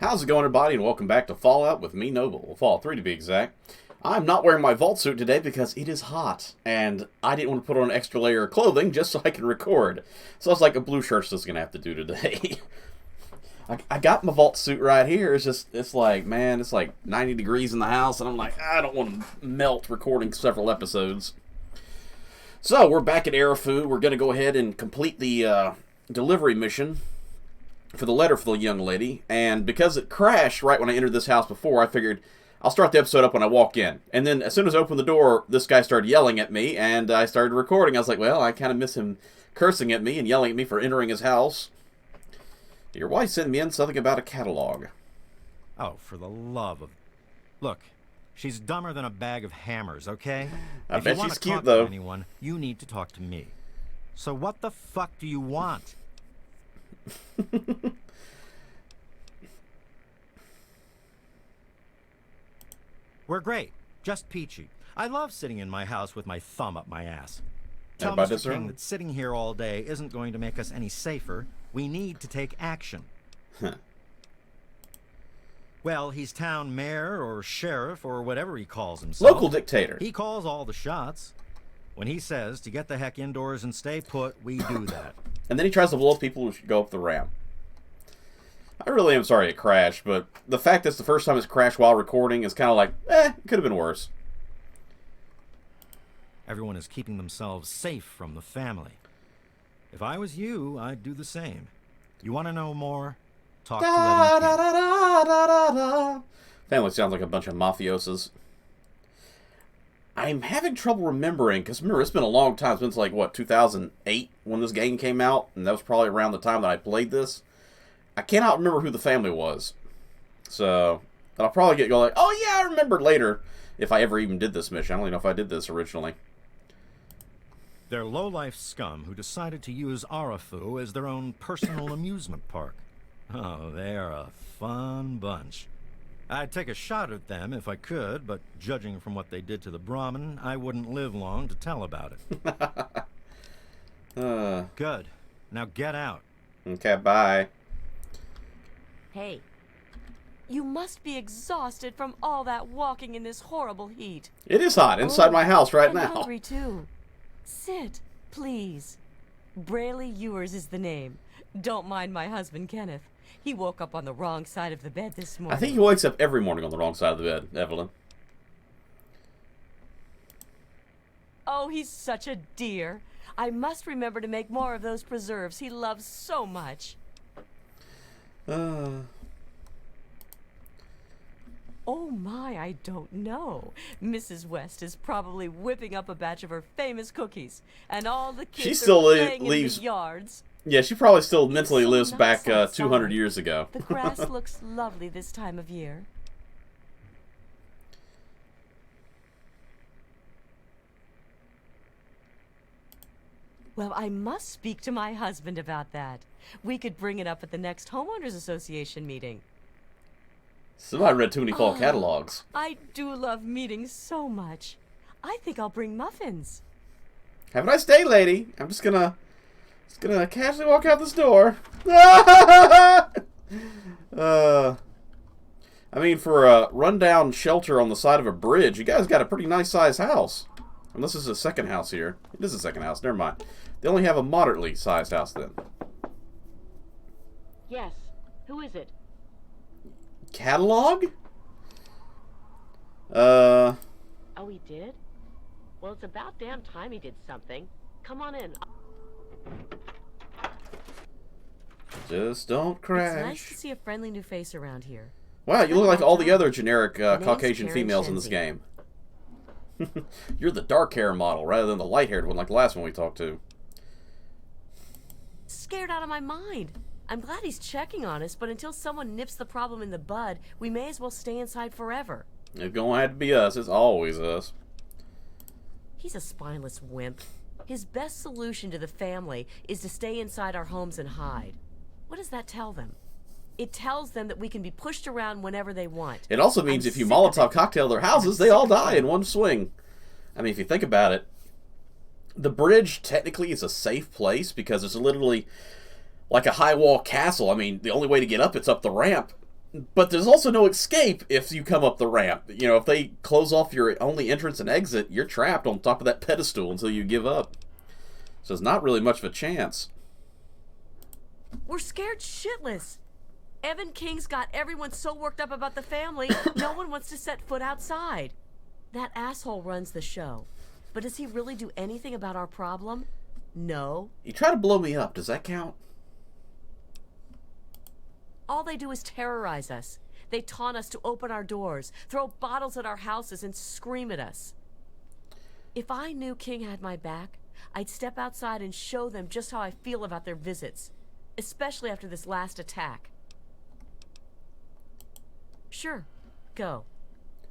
How's it going, everybody, and welcome back to Fallout with me, Noble. Fallout 3 to be exact. I'm not wearing my vault suit today because it is hot, and I didn't want to put on an extra layer of clothing just so I could record. So it's like a blue shirt's just going to have to do today. I got my vault suit right here. It's like 90 degrees in the house, and I'm like, I don't want to melt recording several episodes. So we're back at arefu. We're going to go ahead and complete the delivery mission for the letter for the young lady, and because it crashed right when I entered this house before, I figured I'll start the episode up when I walk in. And then as soon as I opened the door, this guy started yelling at me, and I started recording. I was like, well, I kind of miss him cursing at me and yelling at me for entering his house. Your wife sent me in something about a catalog. Oh, for the love of... Look, she's dumber than a bag of hammers, okay? I bet she's cute, talk though. To anyone, you need to talk to me. So what the fuck do you want? We're great. Just peachy. I love sitting in my house with my thumb up my ass. Tell Mr. King that sitting here all day isn't going to make us any safer. We need to take action. Huh. Well, he's town mayor or sheriff or whatever he calls himself. Local dictator. He calls all the shots. When he says to get the heck indoors and stay put, we do that. And then he tries to blow up people who should go up the ramp. I really am sorry it crashed, but the fact that it's the first time it's crashed while recording is kind of like, it could have been worse. Everyone is keeping themselves safe from the family. If I was you, I'd do the same. You want to know more? Talk to Evan King. Family sounds like a bunch of mafiosos. I'm having trouble remembering, because remember, it's been a long time. It's been like, what, 2008 when this game came out? And that was probably around the time that I played this. I cannot remember who the family was. So, I'll probably get going like, oh yeah, I remember later, if I ever even did this mission. I don't even know if I did this originally. They're low-life scum who decided to use Arefu as their own personal amusement park. Oh, they're a fun bunch. I'd take a shot at them if I could, but judging from what they did to the Brahmin, I wouldn't live long to tell about it. Good. Now get out. Okay, bye. Hey, you must be exhausted from all that walking in this horrible heat. It is hot inside my house right I'm now. Hungry too. Sit, please. Brayley Ewers is the name. Don't mind my husband, Kenneth. He woke up on the wrong side of the bed this morning. I think he wakes up every morning on the wrong side of the bed, Evelyn. Oh, he's such a dear. I must remember to make more of those preserves he loves so much. Oh my, I don't know. Mrs. West is probably whipping up a batch of her famous cookies, and all the kids are playing in the yards. Yeah, she probably still mentally So lives back nice 200 outside. years ago. The grass looks lovely this time of year. Well, I must speak to my husband about that. We could bring it up at the next Homeowners Association meeting. Somebody read too many fall catalogs. I do love meetings so much. I think I'll bring muffins. Have a nice day, lady. I'm just gonna casually walk out this door. I mean, for a rundown shelter on the side of a bridge, you guys got a pretty nice sized house. Unless this is a second house here. It is a second house. Never mind. They only have a moderately sized house then. Yes. Who is it? Catalog? Oh, he did? Well, it's about damn time he did something. Come on in. Just don't crash. It's nice to see a friendly new face around here. Wow, you look like all the other generic Caucasian Karen females in this Shenzi. game. You're the dark hair model rather than the light haired one like the last one we talked to. Scared out of my mind. I'm glad he's checking on us, but until someone nips the problem in the bud, we may as well stay inside forever. It's gonna have to be us. It's always us. He's a spineless wimp. His best solution to the family is to stay inside our homes and hide. What does that tell them? It tells them that we can be pushed around whenever they want. It also means I'm if you sick of Molotov it. cocktail their houses, I'm they all sick of die it. in one swing. I mean, if you think about it, the bridge technically is a safe place because it's literally like a high wall castle. I mean, the only way to get up, it's up the ramp. But there's also no escape if you come up the ramp. You know, if they close off your only entrance and exit, you're trapped on top of that pedestal until you give up. So it's not really much of a chance. We're scared shitless. Evan King's got everyone so worked up about the family, no one wants to set foot outside. That asshole runs the show. But does he really do anything about our problem? No. You try to blow me up. Does that count? All they do is terrorize us. They taunt us to open our doors, throw bottles at our houses, and scream at us. If I knew King had my back, I'd step outside and show them just how I feel about their visits, especially after this last attack. Sure, go.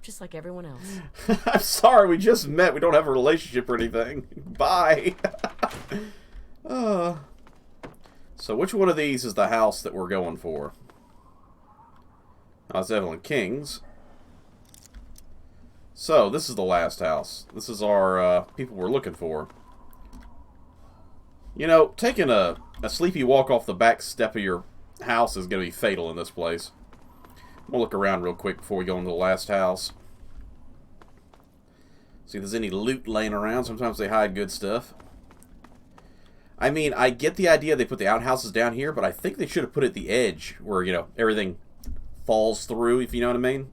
Just like everyone else. I'm sorry, we just met. We don't have a relationship or anything. Bye. So which one of these is the house that we're going for? That's Evelyn King's. So, this is the last house. This is our people we're looking for. You know, taking a sleepy walk off the back step of your house is going to be fatal in this place. We'll look around real quick before we go into the last house. See if there's any loot laying around. Sometimes they hide good stuff. I mean, I get the idea they put the outhouses down here, but I think they should have put it at the edge where, you know, everything falls through, if you know what I mean.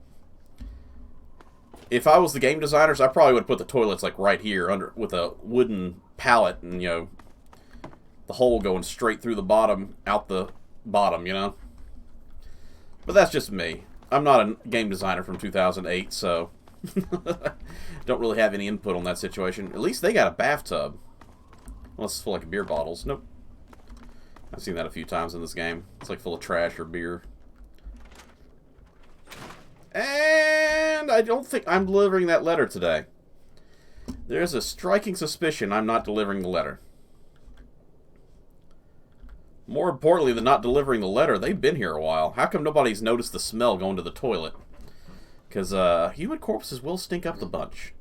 If I was the game designers, I probably would put the toilets like right here under with a wooden pallet and, you know, the hole going straight through the bottom, out the bottom, you know. But that's just me. I'm not a game designer from 2008, so don't really have any input on that situation. At least they got a bathtub. Unless it's full of beer bottles. Nope. I've seen that a few times in this game. It's like full of trash or beer. And I don't think I'm delivering that letter today. There's a striking suspicion I'm not delivering the letter. More importantly than not delivering the letter, they've been here a while. How come nobody's noticed the smell going to the toilet? Because human corpses will stink up the bunch.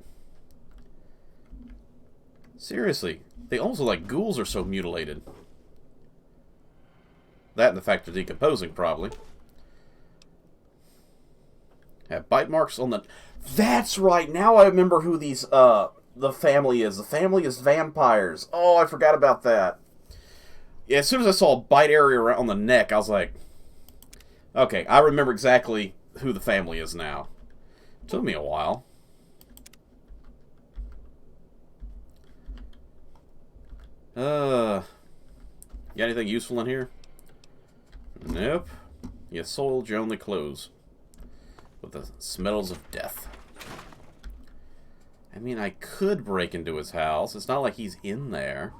Seriously. They almost look like ghouls are so mutilated. That and the fact they're decomposing, probably. Have bite marks on the... That's right! Now I remember who these, the family is. The family is vampires. Oh, I forgot about that. Yeah, as soon as I saw a bite area on the neck, I was like... Okay, I remember exactly who the family is now. It took me a while. Got anything useful in here? Nope. You soiled your only clothes. With the smells of death. I mean, I could break into his house. It's not like he's in there.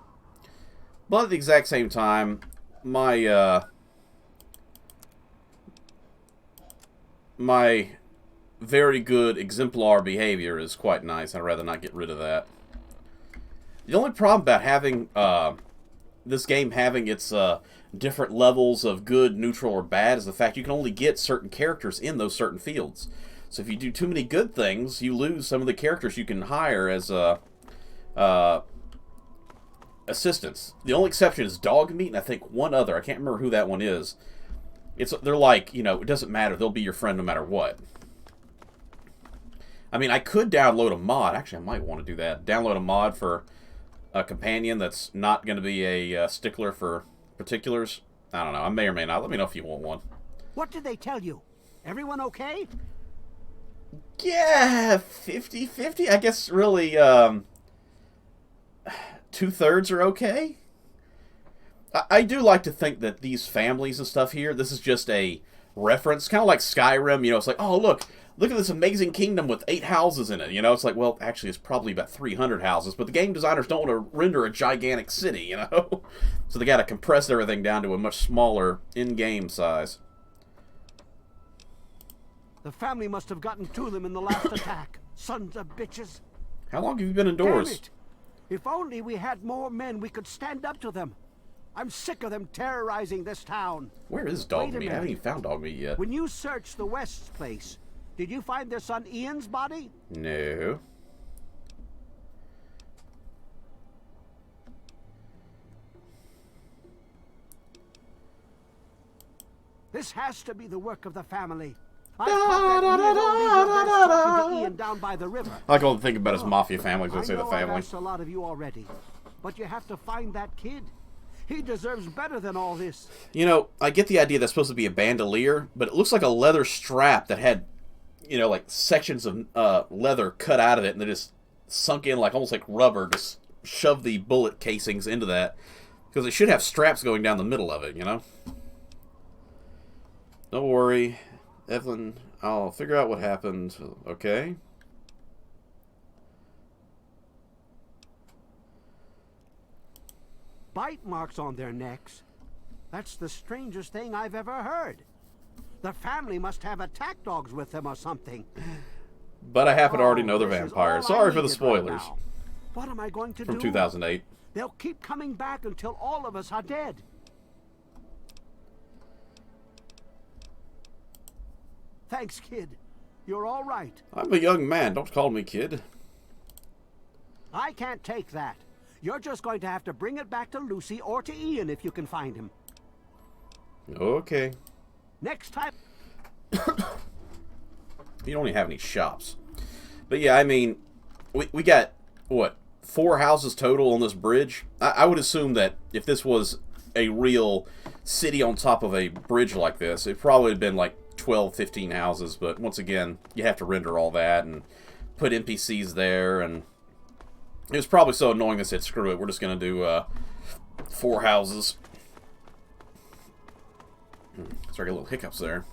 But at the exact same time, my very good exemplar behavior is quite nice. I'd rather not get rid of that. The only problem about having this game having its different levels of good, neutral, or bad is the fact you can only get certain characters in those certain fields. So if you do too many good things, you lose some of the characters you can hire as assistants. The only exception is dog meat, and I think one other. I can't remember who that one is. They're like, you know, it doesn't matter. They'll be your friend no matter what. I mean, I could download a mod. Actually, I might want to do that. Download a mod for a companion that's not going to be a stickler for particulars. I don't know. I may or may not. Let me know if you want one. What did they tell you? Everyone okay? Yeah, 50-50. I guess really 2/3 are okay. I do like to think that these families and stuff here, this is just a reference. Kind of like Skyrim, you know, it's like, oh, look at this amazing kingdom with 8 houses in it. You know, it's like, well, actually, it's probably about 300 houses, but the game designers don't want to render a gigantic city, you know? So they got to compress everything down to a much smaller in-game size. The family must have gotten to them in the last attack. Sons of bitches. How long have you been indoors? Damn it. If only we had more men, we could stand up to them. I'm sick of them terrorizing this town. Where is dog meat? I haven't even found dog meat yet. When you searched the West's place, did you find their son Ian's body? No. This has to be the work of the family. I've caught that weird old eagle that's talking to Ian down by the river. I like all the think about his mafia family, so I say the I've family. asked a lot of you already, but you have to find that kid. He deserves better than all this. You know, I get the idea that's supposed to be a bandolier, but it looks like a leather strap that had, you know, like sections of leather cut out of it, and they just sunk in like almost like rubber, just shove the bullet casings into that. Because it should have straps going down the middle of it, you know? Don't worry, Evelyn, I'll figure out what happened, okay? Bite marks on their necks. That's the strangest thing I've ever heard. The family must have attack dogs with them or something. But I happen to already know they're This is vampires. all I Sorry for the needed right spoilers. now. What am I going to From do? 2008. They'll keep coming back until all of us are dead. Thanks, kid. You're all right. I'm a young man, don't call me kid. I can't take that. You're just going to have to bring it back to Lucy or to Ian if you can find him. Okay. Next time... You don't even have any shops. But yeah, I mean, we got, what, 4 houses total on this bridge? I would assume that if this was a real city on top of a bridge like this, it probably would have been like 12, 15 houses. But once again, you have to render all that and put NPCs there. And it was probably so annoying they said, screw it, we're just going to do 4 houses. Sorry, I get little hiccups there.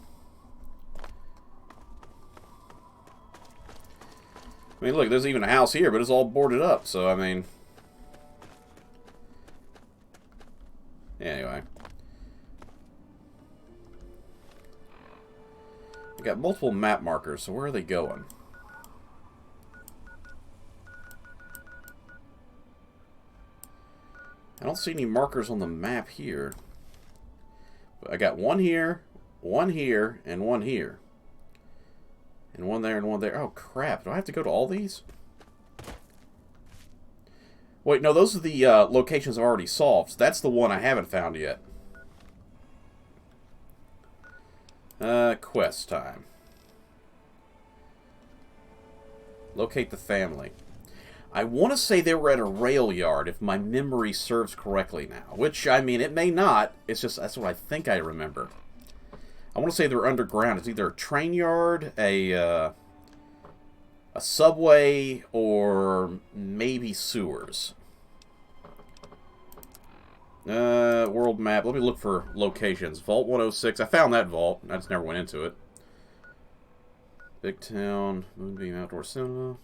I mean, look, there's even a house here, but it's all boarded up, so, I mean... Anyway. We got multiple map markers, so where are they going? I don't see any markers on the map here. But I got one here, and one here. And one there, and one there. Oh, crap. Do I have to go to all these? Wait, no, those are the locations I've already solved. That's the one I haven't found yet. Quest time. Locate the family. I want to say they were at a rail yard, if my memory serves correctly now. Which, I mean, it may not. It's just, that's what I think I remember. I want to say they're underground. It's either a train yard, a subway, or maybe sewers. World map. Let me look for locations. Vault 106. I found that vault. I just never went into it. Big Town. Moonbeam Outdoor Cinema.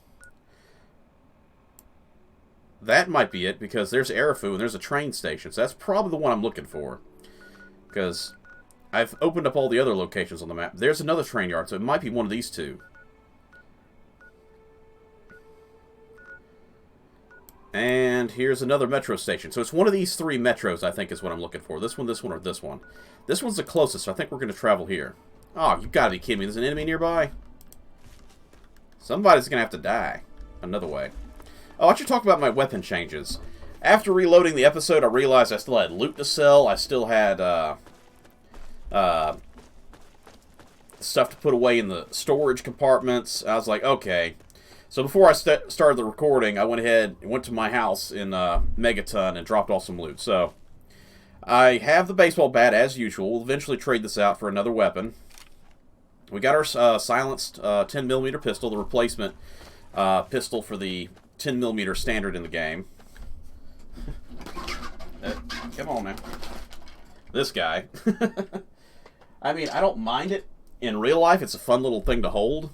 That might be it, because there's Arefu and there's a train station. So that's probably the one I'm looking for. Because I've opened up all the other locations on the map. There's another train yard, so it might be one of these two. And here's another metro station. So it's one of these 3 metros, I think, is what I'm looking for. This one, or this one. This one's the closest, so I think we're going to travel here. Oh, you gotta be kidding me. There's an enemy nearby? Somebody's going to have to die. Another way. Oh, I should talk about my weapon changes. After reloading the episode, I realized I still had loot to sell. I still had stuff to put away in the storage compartments. I was like, okay. So before I started the recording, I went ahead and went to my house in Megaton and dropped off some loot. So I have the baseball bat as usual. We'll eventually trade this out for another weapon. We got our silenced 10mm pistol, the replacement pistol for the 10mm standard in the game. Come on, man. This guy. I mean, I don't mind it. In real life, it's a fun little thing to hold.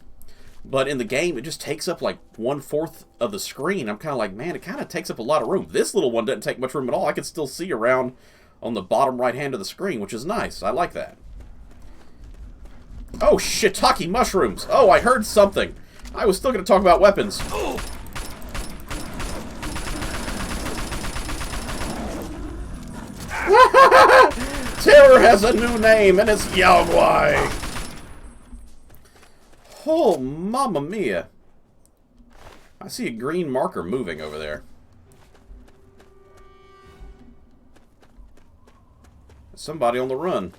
But in the game, it just takes up like 1/4 of the screen. I'm kind of like, man, it kind of takes up a lot of room. This little one doesn't take much room at all. I can still see around on the bottom right hand of the screen, which is nice. I like that. Oh, shiitake mushrooms. Oh, I heard something. I was still going to talk about weapons. Terror has a new name, and it's Yaogwai. Oh, mamma mia. I see a green marker moving over there. Somebody on the run.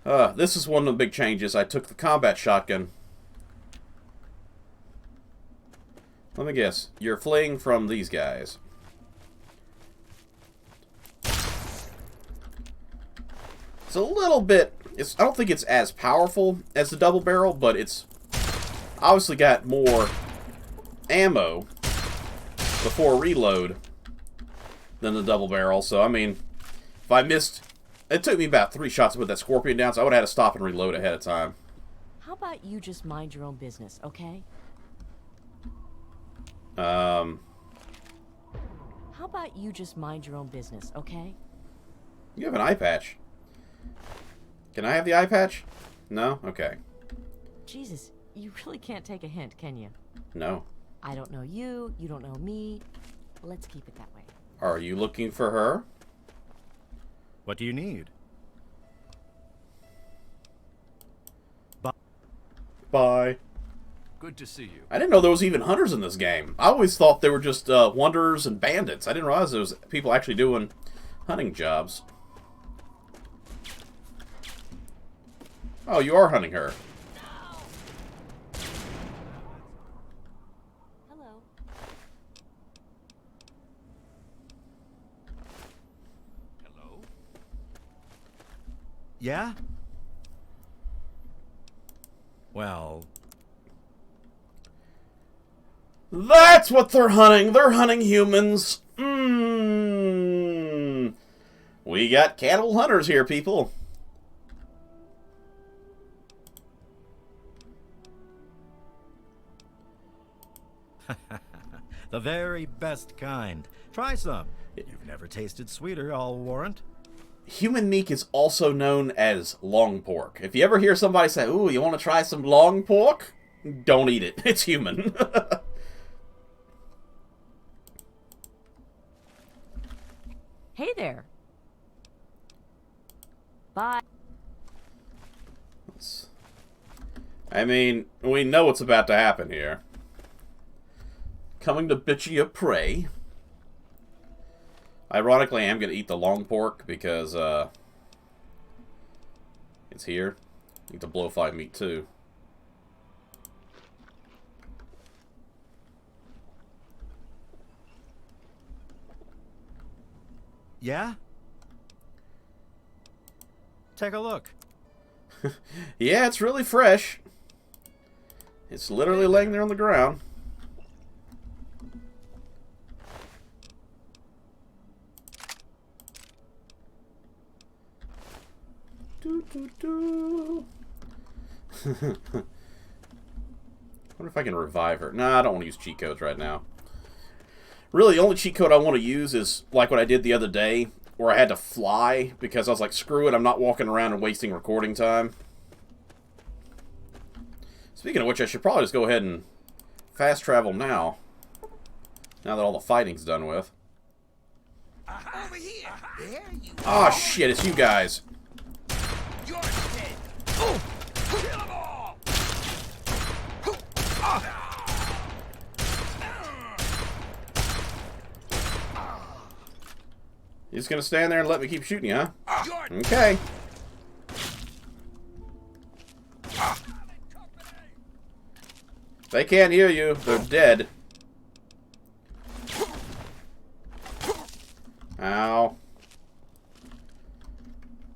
This is one of the big changes. I took the combat shotgun. Let me guess. You're fleeing from these guys. It's a little bit... I don't think it's as powerful as the double barrel, but it's obviously got more ammo before reload than the double barrel. So, I mean, if I missed... It took me about 3 shots to put that scorpion down, so I would have had to stop and reload ahead of time. How about you just mind your own business, okay? Um... How about you just mind your own business, okay? You have an eye patch. Can I have the eye patch? No? Okay. Jesus, you really can't take a hint, can you? No. I don't know you, you don't know me. Let's keep it that way. Are you looking for her? What do you need? Bye. Good to see you. I didn't know there was even hunters in this game. I always thought they were just wanderers and bandits. I didn't realize there was people actually doing hunting jobs. Oh, you are hunting her. Hello. Hello? Yeah? Well, That's what they're hunting. They're hunting humans. Mmm. We got cannibal hunters here, people. the very best kind. Try some. You've never tasted sweeter, I'll warrant. Human meat is also known as long pork. If you ever hear somebody say, "Ooh, you want to try some long pork?" Don't eat it. It's human. Hey there. Bye. I mean, we know what's about to happen here. Coming to bitchy a prey. Ironically, I am going to eat the long pork because it's here. Eat the blowfly meat too. Yeah? Take a look. Yeah, it's really fresh. It's literally laying there on the ground. Doo, doo, doo. Wonder if I can revive her. Nah, I don't want to use cheat codes right now. Really, the only cheat code I want to use is like what I did the other day, where I had to fly, because I was like, screw it, I'm not walking around and wasting recording time. Speaking of which, I should probably just go ahead and fast travel now. Now that all the fighting's done with. Over here. There you Oh shit, it's you guys. You're dead. Oh, kill them all. You just gonna stand there and let me keep shooting you, huh? You're Okay. They can't hear you. They're dead. Ow.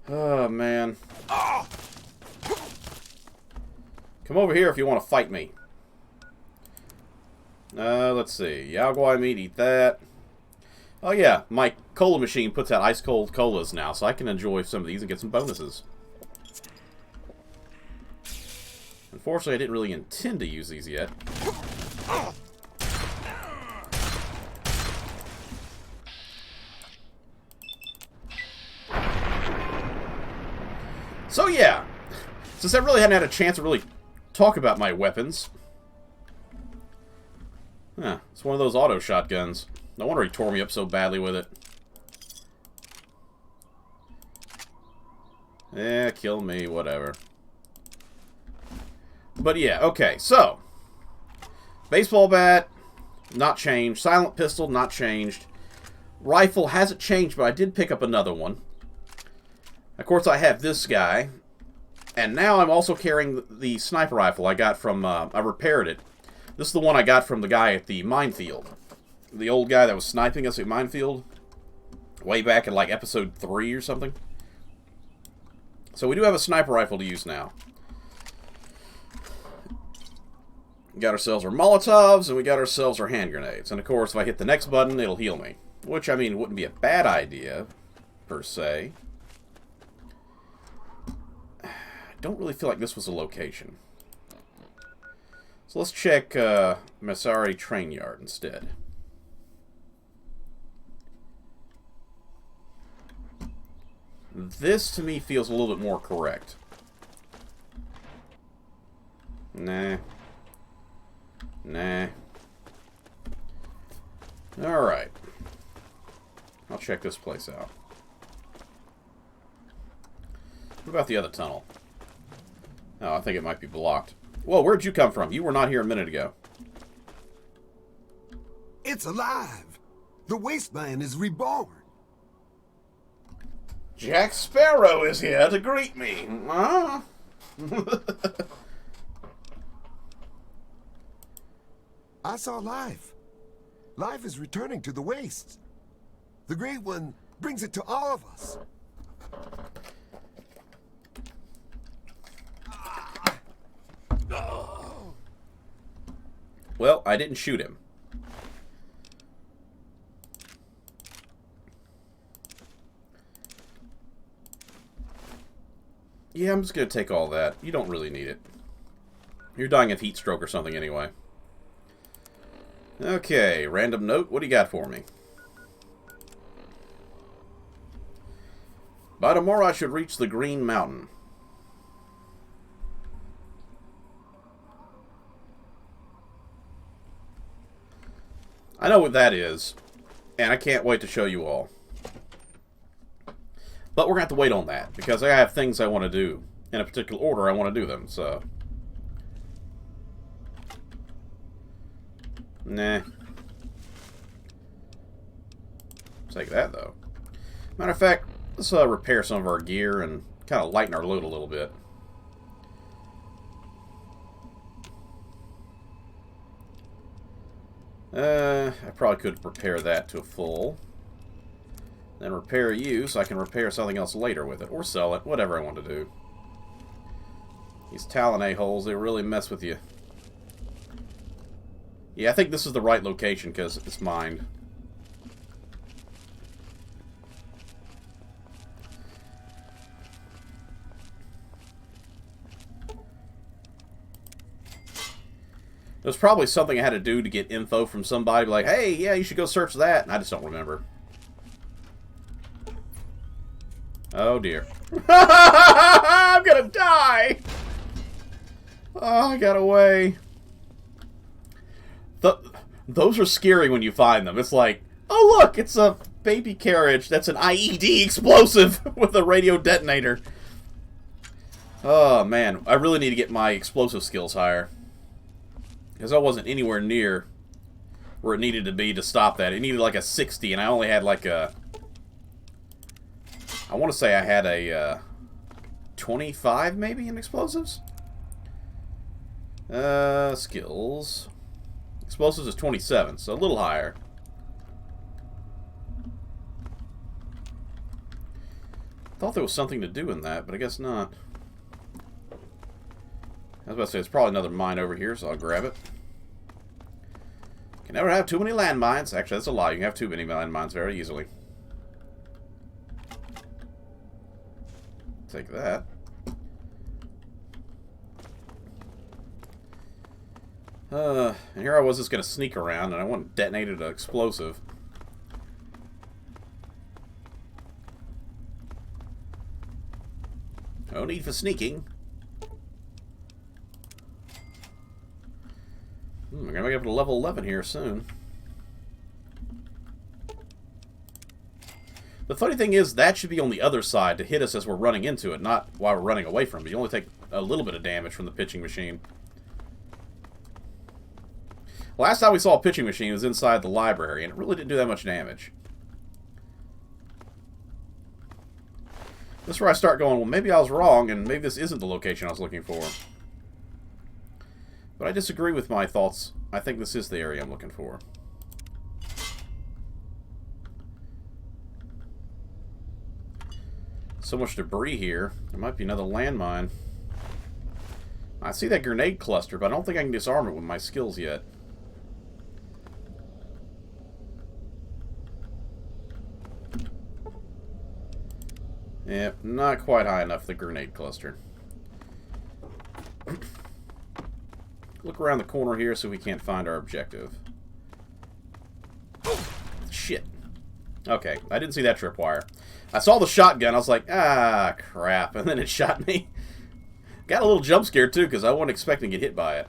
Oh, man. Come over here if you want to fight me. Let's see. Yaguai meat, eat that. Oh, yeah. My cola machine puts out ice-cold colas now, so I can enjoy some of these and get some bonuses. Unfortunately, I didn't really intend to use these yet. So yeah, since I really hadn't had a chance to really talk about my weapons. Huh, it's one of those auto shotguns. No wonder he tore me up so badly with it. Yeah, kill me, whatever. But yeah, okay, so. Baseball bat, not changed. Silent pistol, not changed. Rifle hasn't changed, but I did pick up another one. Of course, I have this guy. And now I'm also carrying the sniper rifle I got from, I repaired it. This is the one I got from the guy at the minefield. The old guy that was sniping us at minefield. Way back in like episode 3 or something. So we do have a sniper rifle to use now. We got ourselves our Molotovs, and we got ourselves our hand grenades. And of course, if I hit the next button, it'll heal me. Which, I mean, wouldn't be a bad idea, per se. I don't really feel like this was a location. So let's check Masari Train Yard instead. This, to me, feels a little bit more correct. Nah. Nah. Alright. I'll check this place out. What about the other tunnel? Oh, I think it might be blocked. Whoa, where'd you come from? You were not here a minute ago. It's alive! The wasteland is reborn! Jack Sparrow is here to greet me. Huh? I saw life. Life is returning to the wastes. The Great One brings it to all of us. Well, I didn't shoot him. Yeah, I'm just going to take all that. You don't really need it. You're dying of heat stroke or something anyway. Okay, random note. What do you got for me? By tomorrow I should reach the Green Mountain. I know what that is, and I can't wait to show you all. But we're going to have to wait on that, because I have things I want to do. In a particular order I want to do them, so... Nah. Take that, though. Matter of fact, let's repair some of our gear and kind of lighten our load a little bit. I probably could repair that to a full. Then repair you so I can repair something else later with it. Or sell it. Whatever I want to do. These Talon a-holes, they really mess with you. Yeah, I think this is the right location because it's mined. There's probably something I had to do to get info from somebody. Like, hey, yeah, you should go search that. And I just don't remember. Oh, dear. I'm gonna die! Oh, I got away. Those are scary when you find them. It's like, oh, look, it's a baby carriage. That's an IED explosive with a radio detonator. Oh, man. I really need to get my explosive skills higher. Because I wasn't anywhere near where it needed to be to stop that. It needed like a 60, and I only had like a... I want to say I had a 25, maybe, in explosives? Skills. Explosives is 27, so a little higher. Thought there was something to do in that, but I guess not. I was about to say, it's probably another mine over here, so I'll grab it. Can never have too many landmines. Actually, that's a lie. You can have too many landmines very easily. Take that. And here I was just going to sneak around, and I want to detonate an explosive. No need for sneaking. We're going to make it up to level 11 here soon. The funny thing is, that should be on the other side to hit us as we're running into it, not while we're running away from it. You only take a little bit of damage from the pitching machine. Last time we saw a pitching machine was inside the library, and it really didn't do that much damage. That's where I start going, well, maybe I was wrong, and maybe this isn't the location I was looking for. But I disagree with my thoughts. I think this is the area I'm looking for. So much debris here. There might be another landmine. I see that grenade cluster, but I don't think I can disarm it with my skills yet. Yep, not quite high enough, the grenade cluster. Look around the corner here so we can't find our objective. Shit. Okay, I didn't see that tripwire. I saw the shotgun, I was like, ah, crap, and then it shot me. Got a little jump scare, too, because I wasn't expecting to get hit by it.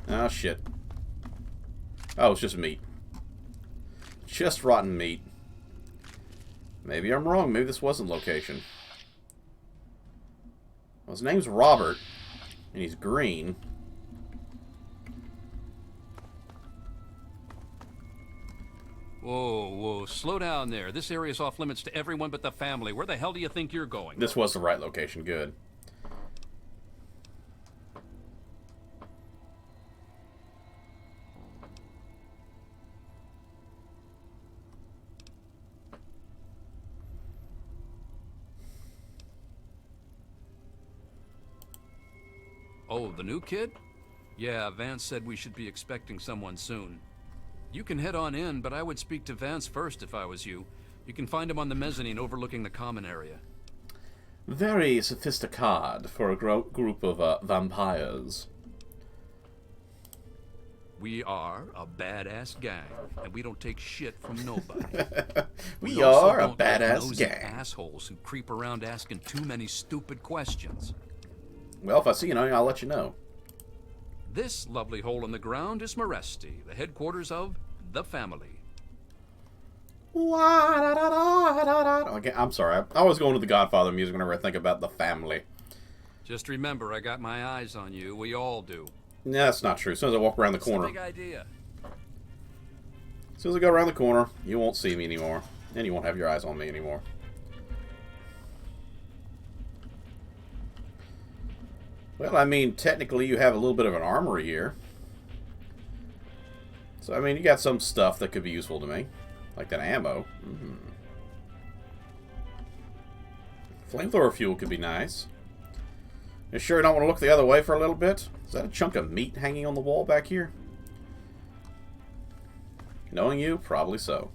Oh, shit. Oh, it's just meat. Just rotten meat. Maybe I'm wrong. Maybe this wasn't location. Well, his name's Robert, and he's green. Whoa, whoa, slow down there. This area's off limits to everyone but the family. Where the hell do you think you're going? This was the right location. Good. Oh, the new kid? Yeah, Vance said we should be expecting someone soon. You can head on in, but I would speak to Vance first if I was you. You can find him on the mezzanine overlooking the common area. Very sophisticated for a group of vampires. We are a badass gang, and we don't take shit from nobody. we also are a don't let badass nosy gang. assholes who creep around asking too many stupid questions. Well, if I see you, I'll let you know. This lovely hole in the ground is Meresti, the headquarters of the family. Okay, I'm sorry. I always go into the Godfather music whenever I think about the family. Just remember, I got my eyes on you. We all do. Yeah, that's not true. As soon as I walk around the It's a corner. big idea. As soon as I go around the corner, you won't see me anymore. And you won't have your eyes on me anymore. Well, I mean, technically you have a little bit of an armory here. So, I mean, you got some stuff that could be useful to me. Like that ammo. Flamethrower fuel could be nice. You sure you don't want to look the other way for a little bit? Is that a chunk of meat hanging on the wall back here? Knowing you, probably so.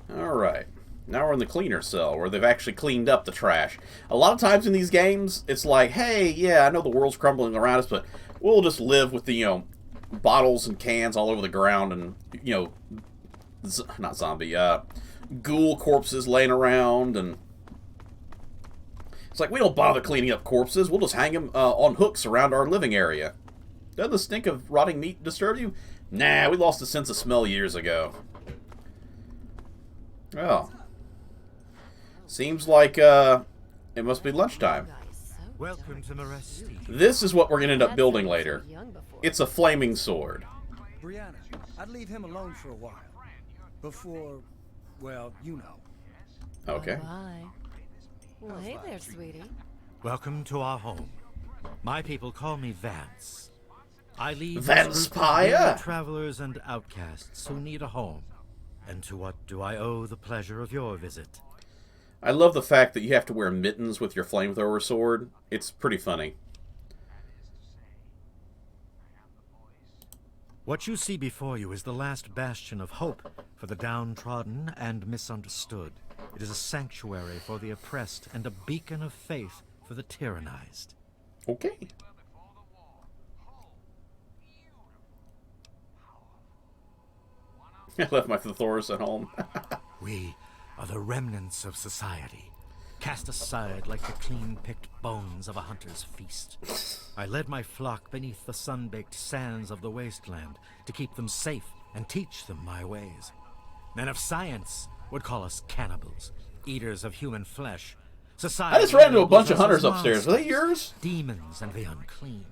Alright. Now we're in the cleaner cell, where they've actually cleaned up the trash. A lot of times in these games, it's like, hey, yeah, I know the world's crumbling around us, but we'll just live with the, bottles and cans all over the ground and, not zombie, ghoul corpses laying around, and it's like, we don't bother cleaning up corpses, we'll just hang them on hooks around our living area. Doesn't the stink of rotting meat disturb you? Nah, we lost the sense of smell years ago. Well, seems like it must be lunchtime. Welcome to Meresti. This is what we're going to end up building later. It's a flaming sword. Brianna, I'd leave him alone for a while. Before, well, you know. Okay. Bye. Well, hey there, sweetie. Welcome to our home. My people call me Vance. I lead Vanspire? travelers and outcasts who need a home. And to what do I owe the pleasure of your visit? I love the fact that you have to wear mittens with your flamethrower sword. It's pretty funny. What you see before you is the last bastion of hope for the downtrodden and misunderstood. It is a sanctuary for the oppressed and a beacon of faith for the tyrannized. Okay. I left my thesaurus at home. We are the remnants of society, cast aside like the clean-picked bones of a hunter's feast. I led my flock beneath the sun-baked sands of the wasteland to keep them safe and teach them my ways. Men of science would call us cannibals, eaters of human flesh. Society I just ran into a bunch of labels us hunters as upstairs. Are they monsters, yours? demons and the unclean.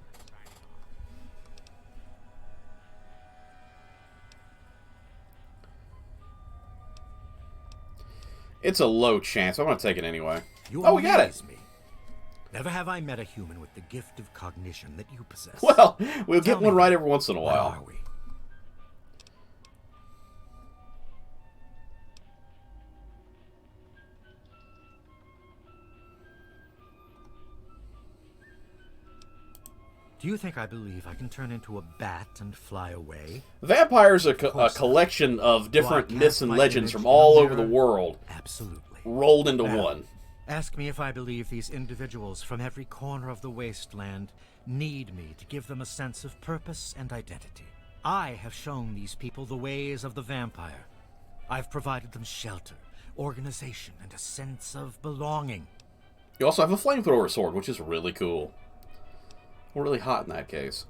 It's a low chance. I'm going to take it anyway. You Oh, we got it. amaze me. Never have I met a human with the gift of cognition that you possess. Well, we'll Tell get one me, right every once in a what while. are we? Do you think I believe I can turn into a bat and fly away? Vampires are a collection of different myths and legends from all over the world Absolutely. rolled into Now, one. Ask me if I believe these individuals from every corner of the wasteland need me to give them a sense of purpose and identity. I have shown these people the ways of the vampire. I've provided them shelter, organization, and a sense of belonging. You also have a flamethrower sword, which is really cool. Really hot in that case.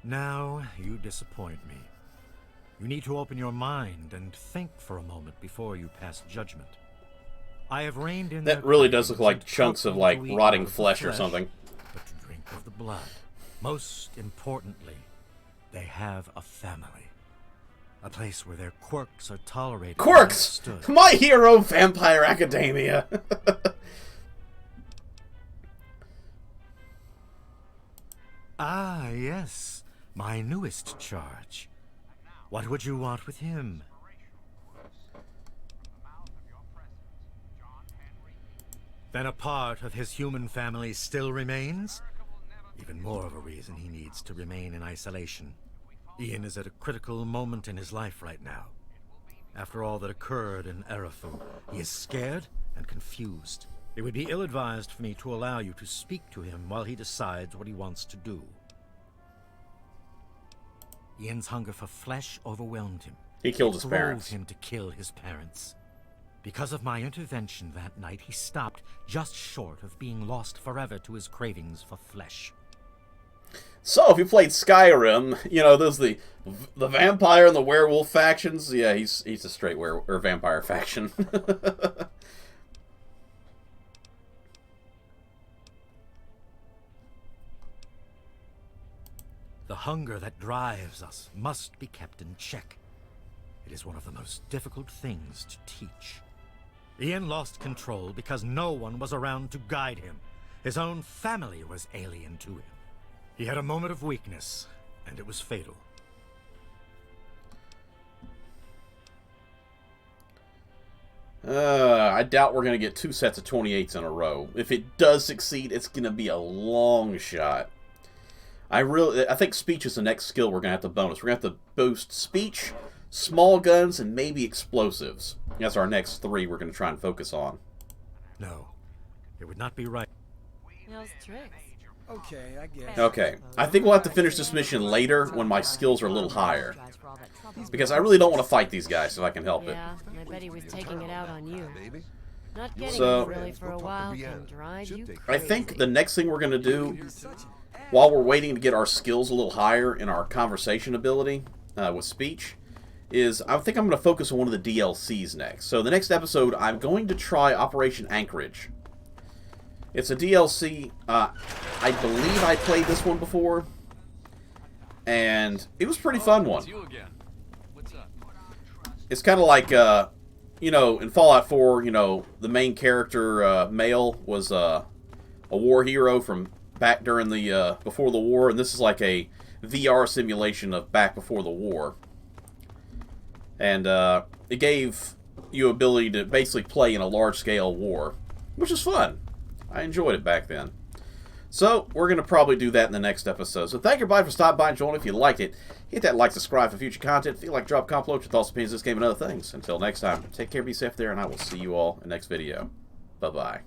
Now, you disappoint me. You need to open your mind and think for a moment before you pass judgment. I have reined in That really does look like chunks of, like, rotting flesh or something. But to drink of the blood. Most importantly, they have a family. A place where their quirks are tolerated. Quirks! And understood. My hero, Vampire Academia! Ah, yes. My newest charge. What would you want with him? Then a part of his human family still remains? Even more of a reason he needs to remain in isolation. Ian is at a critical moment in his life right now. After all that occurred in Arefu, he is scared and confused. It would be ill-advised for me to allow you to speak to him while he decides what he wants to do. Ian's hunger for flesh overwhelmed him. He killed his It parents. drove him to kill his parents. Because of my intervention that night, he stopped just short of being lost forever to his cravings for flesh. So, if you played Skyrim, you know, there's the vampire and the werewolf factions. Yeah, he's a straight vampire faction. The hunger that drives us must be kept in check. It is one of the most difficult things to teach. Ian lost control because no one was around to guide him. His own family was alien to him. He had a moment of weakness, and it was fatal. I doubt we're going to get 2 sets of 28s in a row. If it does succeed, it's going to be a long shot. I think speech is the next skill we're going to have to bonus. We're going to have to boost speech, small guns, and maybe explosives. That's our next 3 we're going to try and focus on. No, it would not be right. Those tricks. Okay, I guess. Okay, I think we'll have to finish this mission later when my skills are a little higher. Because I really don't want to fight these guys if I can help it. Yeah, I bet he was taking it out on you. Baby. Not getting So- it really for a while can drive you I crazy. think the next thing we're going to do, while we're waiting to get our skills a little higher in our conversation ability with speech, is I think I'm going to focus on one of the DLCs next. So the next episode, I'm going to try Operation Anchorage. It's a DLC. I believe I played this one before, and it was a pretty fun one. It's you again. What's up? It's kind of like, you know, in Fallout 4, you know, the main character, Male, was a war hero from back during the, before the war, and this is like a VR simulation of back before the war. And, it gave you ability to basically play in a large-scale war, which is fun. I enjoyed it back then. So, we're going to probably do that in the next episode. So, thank you everybody for stopping by and joining. If you liked it, hit that like, subscribe for future content. If you like, drop a comment below with your thoughts, opinions, this game, and other things. Until next time, take care, be safe there, and I will see you all in the next video. Bye-bye.